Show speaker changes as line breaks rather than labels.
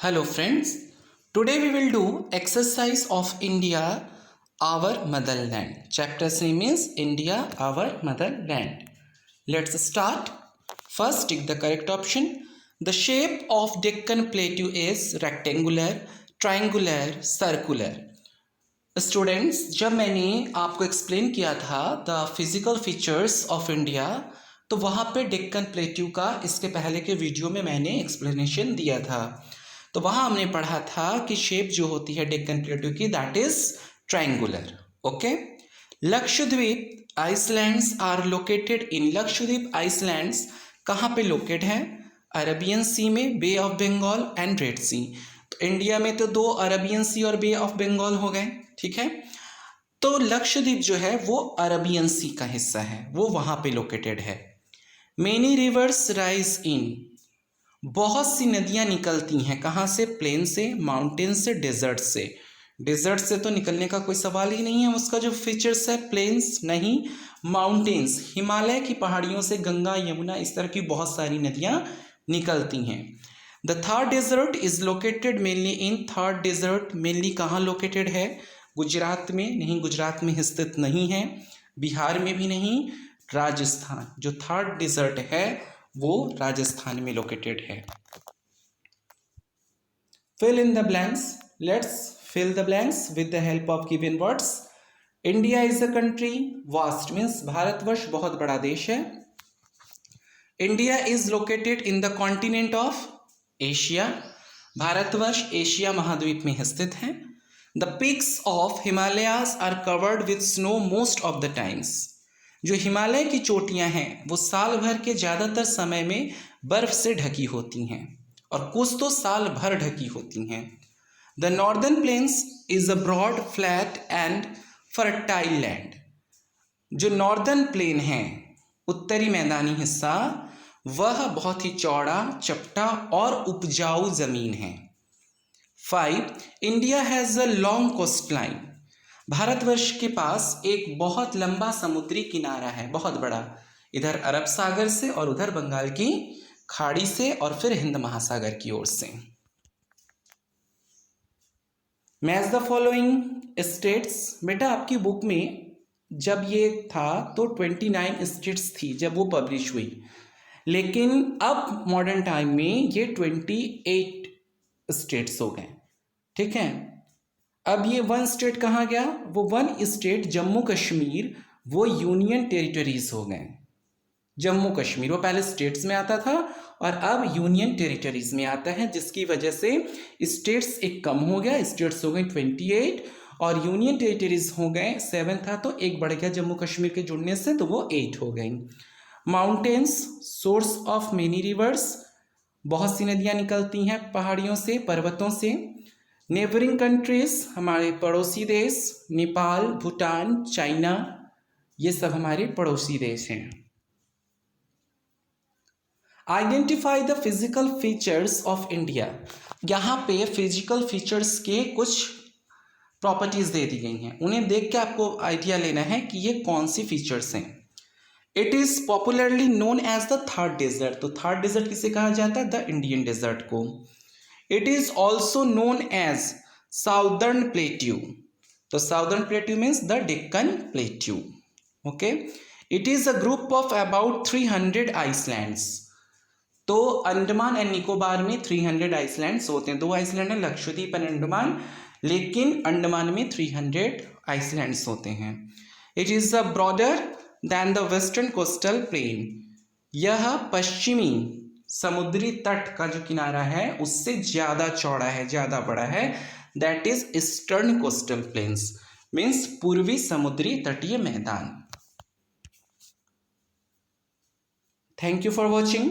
Hello friends, today we will do exercise of India, our motherland. Chapter's name is India, our motherland. Let's start. First, tick the correct option. The shape of Deccan Plateau is rectangular, triangular, circular. Students, जब मैंने आपको explain किया था the physical features of India, तो वहाँ पे Deccan plateau का इसके पहले के वीडियो में मैंने एक्सप्लेनेशन दिया था। तो वहाँ हमने पढ़ा था कि शेप जो होती है डेक्कन प्लेट्यू की that is triangular. Okay, Lakshadweep islands are located in Lakshadweep islands कहाँ पे लोकेट है? अरबियन सी में, Bay of Bengal and Red Sea. तो इंडिया में तो दो अरबियन सी और बे ऑफ बंगाल हो गए, ठीक है। तो लक्षद्वीप जो है वो अरबियन सी का हिस्सा है, वो वहां पे लोकेटेड है। मेनी रिवर्स राइज इन, बहुत सी नदियां निकलती हैं कहाँ से? प्लेन से, माउंटेन से, डेजर्ट से। डेजर्ट से तो निकलने का कोई सवाल ही नहीं है, उसका जो फीचर्स है प्लेन्स नहीं, माउंटेन्स, हिमालय की पहाड़ियों से गंगा, यमुना, इस तरह की बहुत सारी नदियां निकलती हैं। The Thar desert is located mainly in, Thar desert mainly कहाँ लोकेटेड है? गुजरात में नहीं, गुजरात में स्थित नहीं है, बिहार में भी नहीं, राजस्थान। जो थार डेजर्ट है वो राजस्थान में लोकेटेड है। Fill in the blanks, let's fill the blanks with the help of given words. India is a country, vast means Bharatvarsh बहुत बड़ा देश है। India is located in the continent of Asia, Bharatvarsh Asia महाद्वीप में स्थित है। The peaks of Himalayas are covered with snow most of the times, जो हिमालय की चोटियां हैं वो साल भर के ज़्यादातर समय में बर्फ से ढकी होती हैं और कुछ तो साल भर ढकी होती हैं। The northern plains is a broad flat and fertile land, जो नॉर्दर्न प्लेन है, उत्तरी मैदानी हिस्सा, वह बहुत ही चौड़ा, चपटा और उपजाऊ जमीन है। 5. India has a long coastline, Bharatvarsh के पास एक बहुत लंबा समुद्री किनारा है, बहुत बड़ा, इधर अरब सागर से और उधर बंगाल की खाड़ी से और फिर हिंद महासागर की ओर से। मैच द फॉलोइंग स्टेट्स, बेटा आपकी बुक में जब ये था तो 29 स्टेट्स थी जब वो पब्लिश हुई, लेकिन अब मॉडर्न टाइम में ये 28 स्टेट्स हो गए, ठीक है। अब ये वन स्टेट कहाँ गया? वो वन स्टेट जम्मू कश्मीर, वो यूनियन टेरिटरीज हो गए। जम्मू कश्मीर वो पहले स्टेट्स में आता था और अब यूनियन टेरिटरीज में आता है, जिसकी वजह से स्टेट्स एक कम हो गया, स्टेट्स हो गए 28 और यूनियन टेरिटरीज हो गए 7 था, तो एक बढ़ गया जम्मू कश्मीर के जुड़ने से, तो वो 8 हो गई। Mountains, source of many reverse, बहुत सी नदियां निकलती हैं पहाड़ियों से, पर्वतों से। नेबरिंग कंट्रीज, हमारे पड़ोसी देश, नेपाल, भूटान, चाइना, ये सब हमारे पड़ोसी देश हैं। Identify the physical features of India, यहाँ पे फिजिकल फीचर्स के कुछ प्रॉपर्टीज दे दी गई हैं, उन्हें देख के आपको आइडिया लेना है कि ये कौन सी फीचर्स हैं। It is popularly known as the Thar desert, तो थार डेजर्ट किसे कहा जाता है? द इंडियन डेजर्ट को। It is also known as southern plateau, तो southern plateau means the Deccan plateau. Okay, it is a group of about 300 islands, तो Andaman and Nicobar में 300 islands होते हैं, 2 आइसलैंड है, लक्षद्वीप एंड अंडमान, लेकिन अंडमान में 300 आइसलैंड्स होते हैं। It is a broader then the western coastal plain, यह पश्चिमी समुद्री तट का जो किनारा है उससे ज्यादा चौड़ा है, ज्यादा बड़ा है, that is eastern coastal planes means पूर्वी समुद्री तटीय मैदान। Thank you for watching.